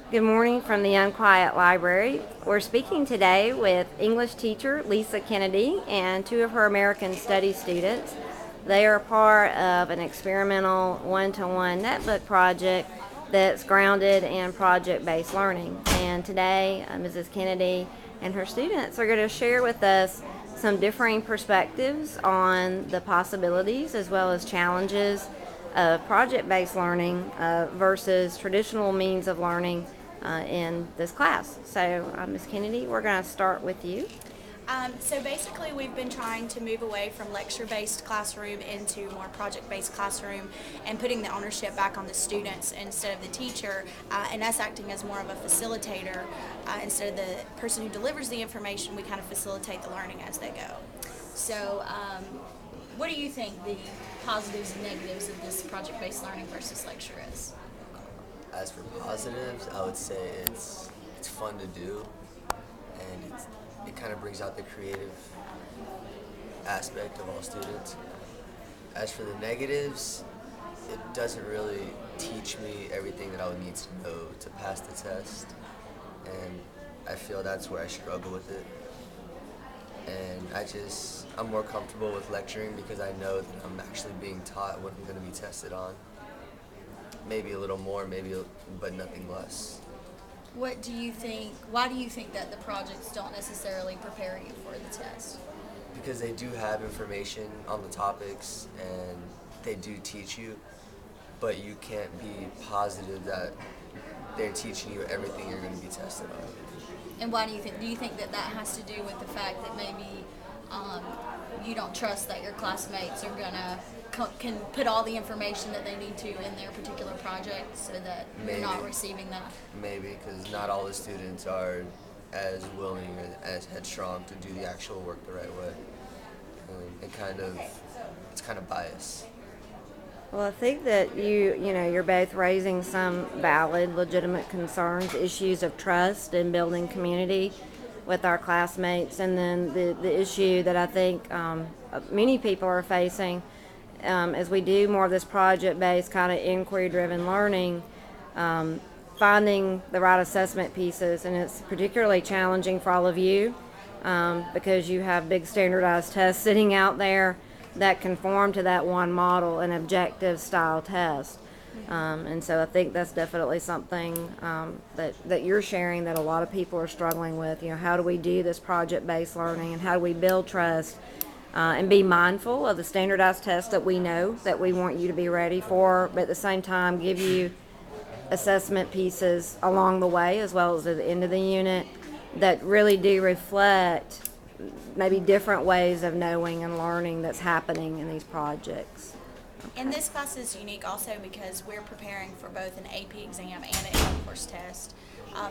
Good morning from the Unquiet Library. We're speaking today with English teacher Lisa Kennedy and two of her American Studies students. They are part of an experimental one-to-one netbook project that's grounded in project-based learning. And today, Mrs. Kennedy and her students are going to share with us some differing perspectives on the possibilities as well as challenges of project-based learning versus traditional means of learning in this class. So, Ms. Kennedy, we're going to start with you. So basically, we've been trying to move away from lecture-based classroom into more project-based classroom and putting the ownership back on the students instead of the teacher, and us acting as more of a facilitator. Instead of the person who delivers the information, we kind of facilitate the learning as they go. So, what do you think the positives and negatives of this project-based learning versus lecture is? As for positives, I would say it's fun to do, and it kind of brings out the creative aspect of all students. As for the negatives, it doesn't really teach me everything that I would need to know to pass the test, and I feel that's where I struggle with it. And I'm more comfortable with lecturing because I know that I'm actually being taught what I'm going to be tested on. Maybe a little more, but nothing less. What do you think? Why do you think that the projects don't necessarily prepare you for the test? Because they do have information on the topics and they do teach you, but you can't be positive that they're teaching you everything you're going to be tested on. And why do you think? Do you think that that has to do with the fact that maybe you don't trust that your classmates are gonna can put all the information that they need to in their particular project, so that you're not receiving that? Maybe, because not all the students are as willing or as headstrong to do the actual work the right way. It's kind of biased. Well, I think that you're both raising some valid, legitimate concerns, issues of trust and building community with our classmates, and then the issue that I think many people are facing as we do more of this project-based kind of inquiry-driven learning, finding the right assessment pieces, and it's particularly challenging for all of you because you have big standardized tests sitting out there that conform to that one model, an objective style test. And so I think that's definitely something that you're sharing that a lot of people are struggling with. How do we do this project-based learning, and how do we build trust and be mindful of the standardized tests that we know that we want you to be ready for, but at the same time give you assessment pieces along the way as well as at the end of the unit that really do reflect maybe different ways of knowing and learning that's happening in these projects. And this class is unique also because we're preparing for both an AP exam and an in-course test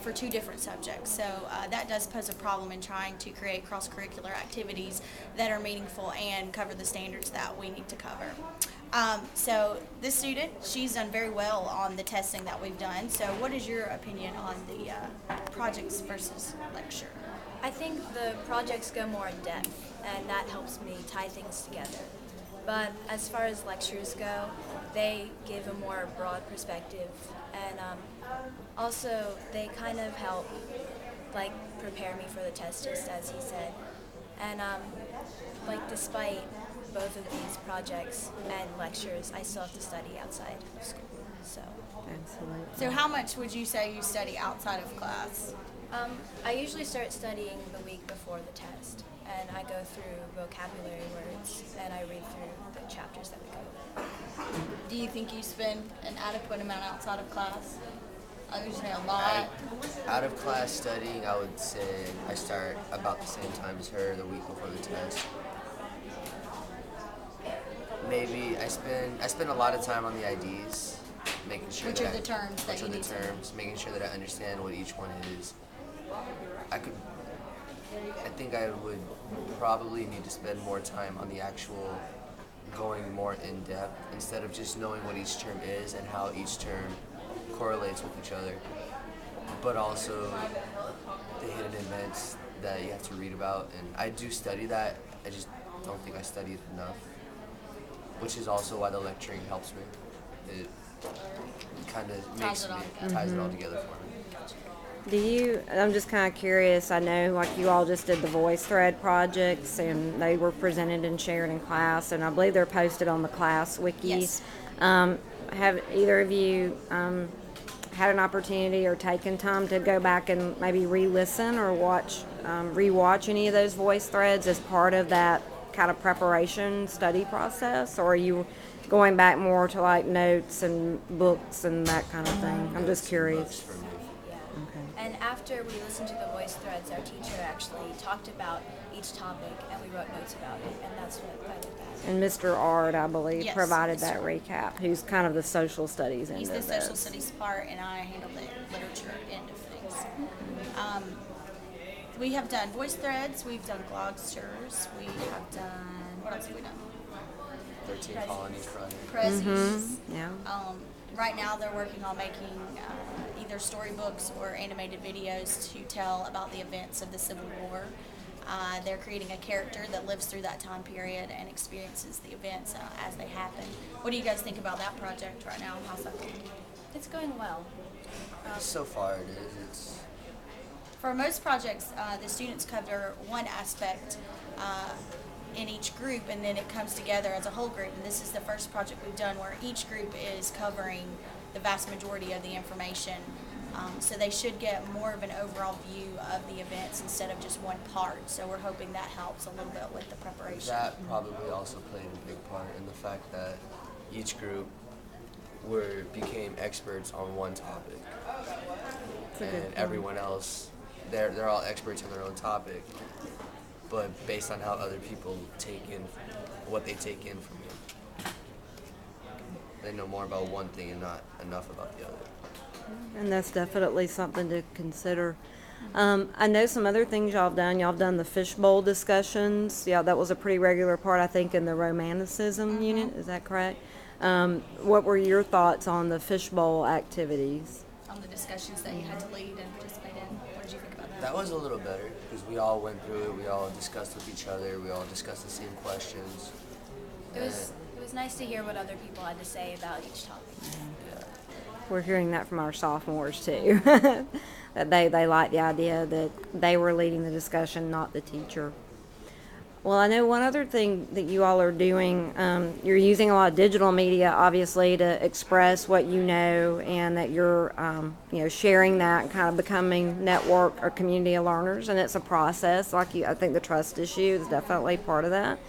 for two different subjects. So that does pose a problem in trying to create cross-curricular activities that are meaningful and cover the standards that we need to cover. So this student, she's done very well on the testing that we've done. So what is your opinion on the projects versus lecture? I think the projects go more in depth, and that helps me tie things together. But as far as lectures go, they give a more broad perspective, and also they kind of help prepare me for the test, just as he said. And despite both of these projects and lectures, I still have to study outside of school. So Absolutely. So how much would you say you study outside of class? I usually start studying the week before the test, and I go through vocabulary words, and I read through the chapters that we go over. Do you think you spend an adequate amount outside of class? I would say a lot. Out of class studying, I would say I start about the same time as her the week before the test. Maybe I spend a lot of time on the IDs, making sure Which are the terms that you need to know. making sure that I understand what each one is. I think I would probably need to spend more time on the actual going more in depth instead of just knowing what each term is and how each term correlates with each other, but also the hidden events that you have to read about. And I do study that, I just don't think I studied enough, which is also why the lecturing helps me. It kind of Ties it all together. ties it all together for me. I'm just kind of curious, I know like you all just did the voice thread projects and they were presented and shared in class, and I believe they're posted on the class wiki. Yes. Have either of you had an opportunity or taken time to go back and maybe re-listen or rewatch any of those voice threads as part of that kind of preparation study process, or are you going back more to like notes and books and that kind of thing? I'm just curious. For me. And after we listened to the voice threads, our teacher actually talked about each topic and we wrote notes about it, and that's what I did that. And Mr. Ard, I believe, Yes, provided Mr. that recap, who's kind of the social studies end He's of the social this. studies part, and I handle the literature end of things. We have done voice threads, we've done glossaries, we have done, what else have we done? 13 colonies project. Prezzies. Yeah. Right now they're working on making either storybooks or animated videos to tell about the events of the Civil War. They're creating a character that lives through that time period and experiences the events as they happen. What do you guys think about that project right now? How's that going? It's going well. So far it is. It's For most projects, the students cover one aspect in each group, and then it comes together as a whole group. And this is the first project we've done where each group is covering the vast majority of the information. So they should get more of an overall view of the events instead of just one part. So we're hoping that helps a little bit with the preparation. that probably also played a big part in the fact that each group became experts on one topic, and everyone else they're all experts on their own topic, but based on how other people take in what they take in from it, they know more about one thing and not enough about the other. And that's definitely something to consider. I know some other things y'all have done. Y'all have done the Fishbowl Discussions. Yeah, that was a pretty regular part, I think, in the Romanticism unit. Is that correct? What were your thoughts on the Fishbowl activities? On the discussions that you had to lead and participate in, what did you think about that? That was a little better because we all went through it. We all discussed with each other. We all discussed the same questions. It was nice to hear what other people had to say about each topic. We're hearing that from our sophomores too. That they like the idea that they were leading the discussion, not the teacher. Well, I know one other thing that you all are doing, you're using a lot of digital media, obviously, to express what you know, and that you're, sharing that and kind of becoming network or community of learners, and it's a process. I think the trust issue is definitely part of that.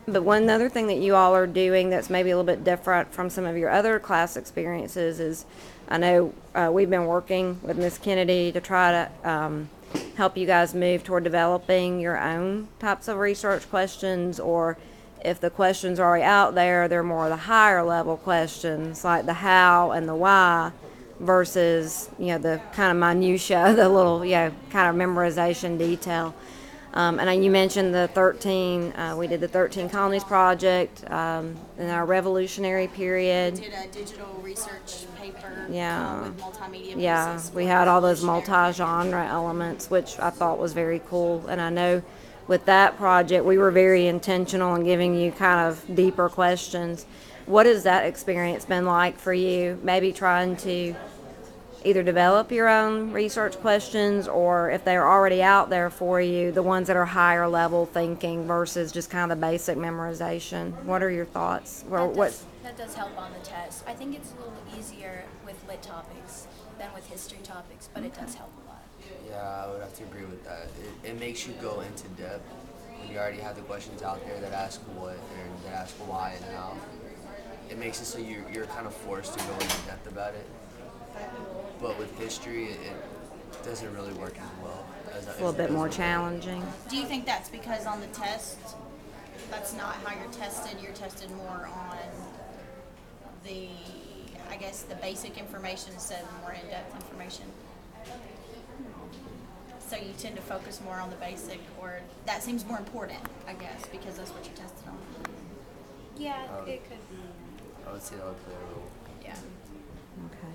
But one other thing that you all are doing that's maybe a little bit different from some of your other class experiences is, I know we've been working with Miss Kennedy to try to help you guys move toward developing your own types of research questions, or if the questions are already out there, they're more the higher level questions like the how and the why versus, the kind of minutia, the little, kind of memorization detail. And you mentioned the 13, we did the 13 Colonies project in our Revolutionary period. We did a digital research paper Yeah. with multimedia Yeah, pieces. we for had all those Revolutionary. multi-genre elements, which I thought was very cool. And I know with that project, we were very intentional in giving you kind of deeper questions. What has that experience been like for you? Maybe trying to either develop your own research questions, or if they're already out there for you, the ones that are higher level thinking versus just kind of the basic memorization. What are your thoughts? That does help on the test. I think it's a little easier with lit topics than with history topics, but it does help a lot. Yeah, I would have to agree with that. It makes you go into depth when you already have the questions out there that ask what and that ask why and how. It makes it so you're kind of forced to go into depth about it. But with history, it doesn't really work as well. It's a little bit more challenging. Do you think that's because on the test, that's not how you're tested? You're tested more on the basic information instead of more in-depth information? So you tend to focus more on the basic, or that seems more important, I guess, because that's what you're tested on. Yeah, it could be. I would say that would play a role. Yeah. Okay.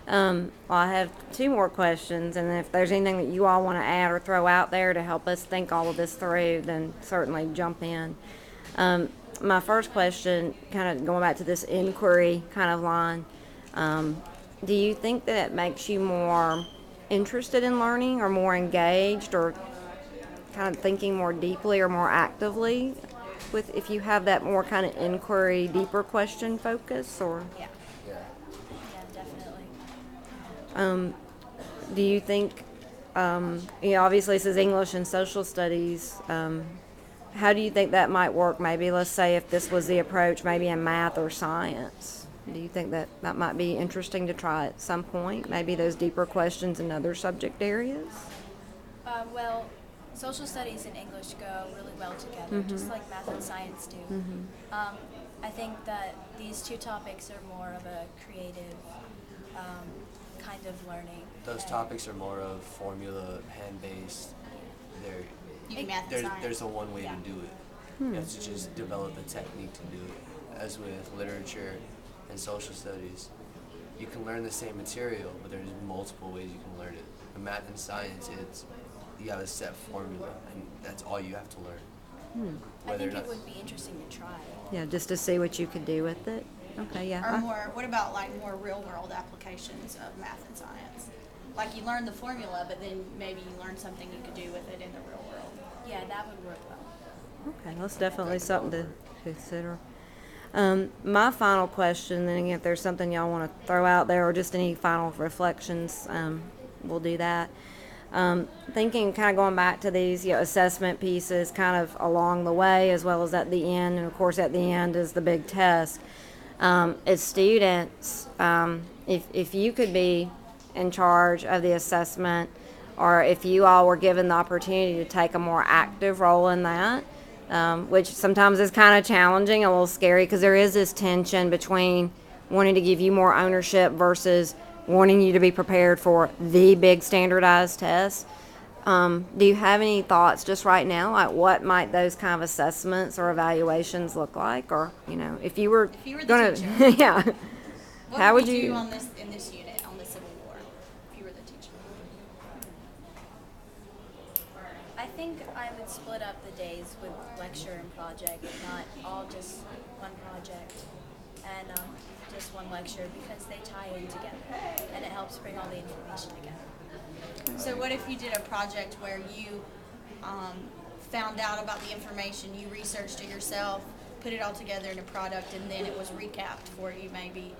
Well, I have two more questions, and if there's anything that you all want to add or throw out there to help us think all of this through, then certainly jump in. My first question, kind of going back to this inquiry kind of line, do you think that it makes you more interested in learning or more engaged or kind of thinking more deeply or more actively with if you have that more kind of inquiry, deeper question focus? Or Yeah. Yeah. Yeah, definitely. do you think, obviously this is English and social studies, how do you think that might work? Maybe let's say if this was the approach maybe in math or science. Do you think that that might be interesting to try at some point? Maybe those deeper questions in other subject areas? Well, social studies and English go really well together, just like math and science do. I think that these two topics are more of a creative kind of learning. Those and- topics are more of formula, hand-based. They're, You do math and science. there's a one way Yeah. to do it. You have to just develop a technique to do it. As with literature and social studies, you can learn the same material, but there's multiple ways you can learn it. In math and science, you have a set formula, and that's all you have to learn. I Whether or think not it would be interesting to try. Yeah, just to see what you could do with it. Okay, yeah. Or more, what about like more real world applications of math and science? Like you learn the formula, but then maybe you learn something you could do with it in the real world. Yeah, that would work well. Okay, that's definitely something to consider. My final question, then again, if there's something y'all want to throw out there or just any final reflections, we'll do that. Thinking, kind of going back to these assessment pieces kind of along the way as well as at the end, and of course at the end is the big test. As students, if you could be in charge of the assessment, or if you all were given the opportunity to take a more active role in that, which sometimes is kind of challenging, a little scary, because there is this tension between wanting to give you more ownership versus wanting you to be prepared for the big standardized test. Do you have any thoughts just right now, like what might those kind of assessments or evaluations look like? Or, if you were If you were the gonna, teacher. yeah, What how would you you? do on in this unit, on the Civil War, if you were the teacher? I think I would split up the days with lecture and project, not all just one project and just one lecture, because they tie in together and it helps bring all the information together. So what if you did a project where you found out about the information, you researched it yourself, put it all together in a product, and then it was recapped for you maybe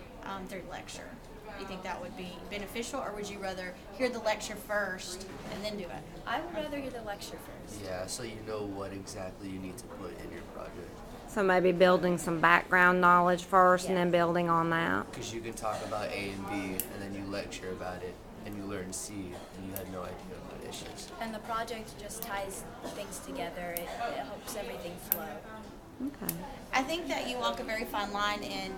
through lecture? Do you think that would be beneficial, or would you rather hear the lecture first and then do it? I would rather hear the lecture first. Yeah, so you know what exactly you need to put in your project. So maybe building some background knowledge first and Yeah. then building on that. Because you can talk about A and B, and then you lecture about it, and you learn C, and you had no idea about issues. And the project just ties things together. It helps everything flow. Okay. I think that you walk a very fine line in,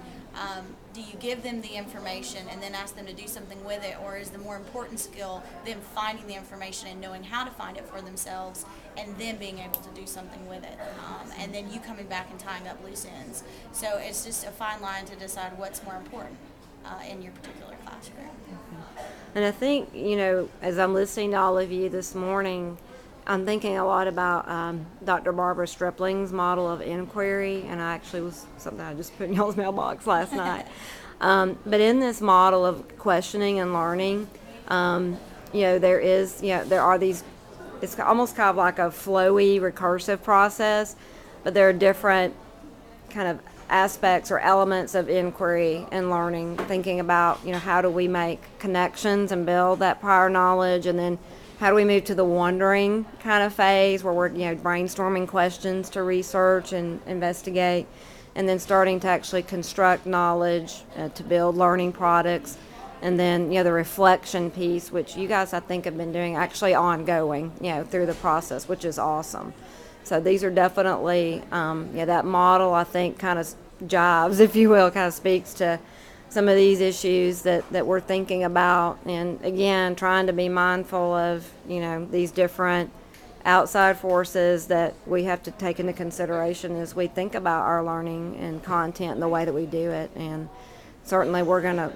do you give them the information and then ask them to do something with it, or is the more important skill them finding the information and knowing how to find it for themselves and then being able to do something with it, and then you coming back and tying up loose ends? So it's just a fine line to decide what's more important in your particular classroom. And I think, as I'm listening to all of you this morning, I'm thinking a lot about Dr. Barbara Stripling's model of inquiry, and I actually was something I just put in y'all's mailbox last night. But in this model of questioning and learning, there are these, it's almost kind of like a flowy, recursive process, but there are different kind of aspects or elements of inquiry and learning, thinking about, how do we make connections and build that prior knowledge, and then how do we move to the wondering kind of phase where we're, brainstorming questions to research and investigate, and then starting to actually construct knowledge to build learning products, and then, the reflection piece, which you guys, I think, have been doing actually ongoing, through the process, which is awesome. So these are definitely, that model, I think, kind of jives, if you will, kind of speaks to some of these issues that we're thinking about, and again trying to be mindful of these different outside forces that we have to take into consideration as we think about our learning and content and the way that we do it. And certainly we're going to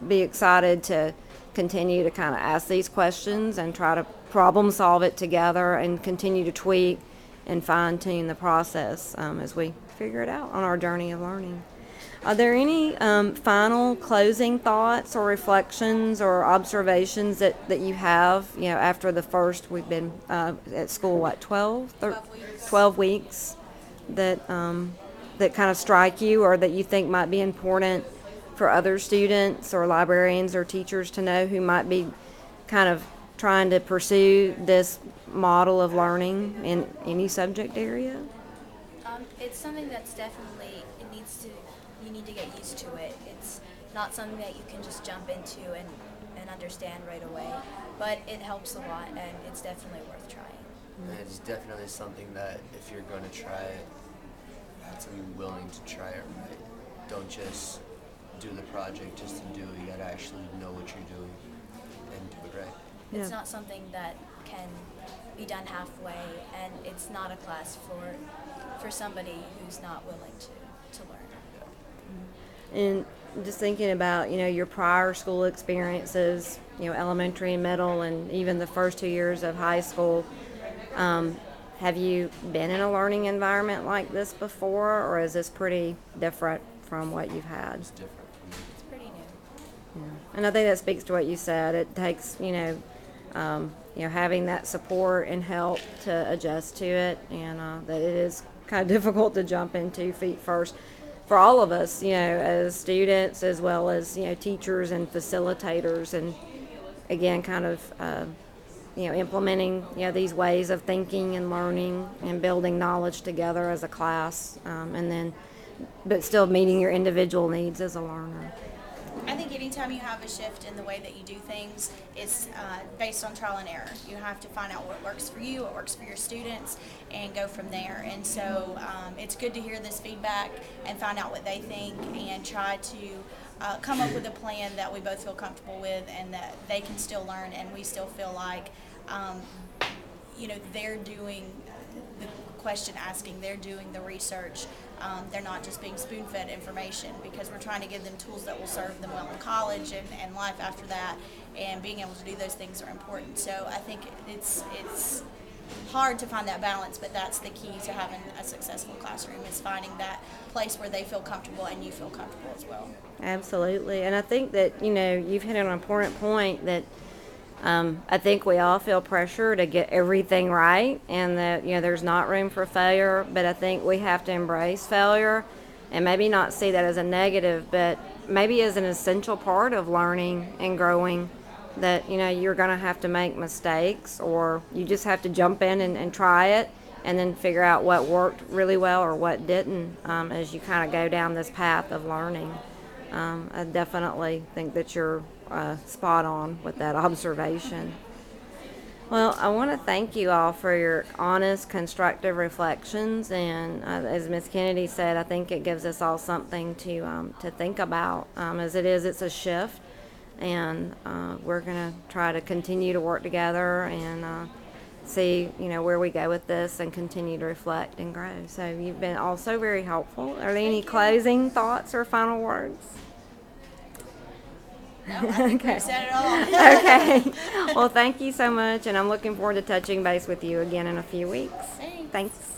be excited to continue to kind of ask these questions and try to problem solve it together and continue to tweak and fine tune the process as we figure it out on our journey of learning. Are there any final closing thoughts or reflections or observations that you have, after the first, we've been at school, what, 12 weeks. 12 weeks, that kind of strike you or that you think might be important for other students or librarians or teachers to know who might be kind of trying to pursue this model of learning in any subject area? It's something that's definitely, you need to get used to it. It's not something that you can just jump into and understand right away, but it helps a lot and it's definitely worth trying. And it's definitely something that if you're going to try it, you have to be willing to try it right. Don't just do the project just to do it. You got to actually know what you're doing and do it right. It's Yeah. not something that can be done halfway, and it's not a class for somebody who's not willing to learn. And just thinking about, your prior school experiences, elementary and middle, and even the first 2 years of high school, have you been in a learning environment like this before, or is this pretty different from what you've had? It's different for me. It's pretty new. Yeah. And I think that speaks to what you said. It takes, having that support and help to adjust to it, and that it is kind of difficult to jump into feet first for all of us, as students as well as, teachers and facilitators, and again, kind of, implementing, these ways of thinking and learning and building knowledge together as a class, and then, but still meeting your individual needs as a learner. I think anytime you have a shift in the way that you do things, it's based on trial and error. You have to find out what works for you, what works for your students, and go from there. And so it's good to hear this feedback and find out what they think and try to come up with a plan that we both feel comfortable with and that they can still learn and we still feel like, they're doing the question asking, they're doing the research. They're not just being spoon-fed information, because we're trying to give them tools that will serve them well in college and life after that, and being able to do those things are important. So I think it's hard to find that balance, but that's the key to having a successful classroom, is finding that place where they feel comfortable and you feel comfortable as well. Absolutely. And I think that, you've hit an important point that I think we all feel pressure to get everything right, and that, there's not room for failure, but I think we have to embrace failure and maybe not see that as a negative, but maybe as an essential part of learning and growing, that, you're going to have to make mistakes, or you just have to jump in and try it and then figure out what worked really well or what didn't, as you kind of go down this path of learning. I definitely think that you're spot on with that observation. Well, I want to thank you all for your honest, constructive reflections, and as Ms. Kennedy said, I think it gives us all something to think about. As it's a shift, and we're going to try to continue to work together and see, where we go with this, and continue to reflect and grow. So you've been also very helpful. Are there any closing thoughts or final words? No, I think Okay. we've said it all. Okay. Well, thank you so much, and I'm looking forward to touching base with you again in a few weeks. Thanks. Thanks.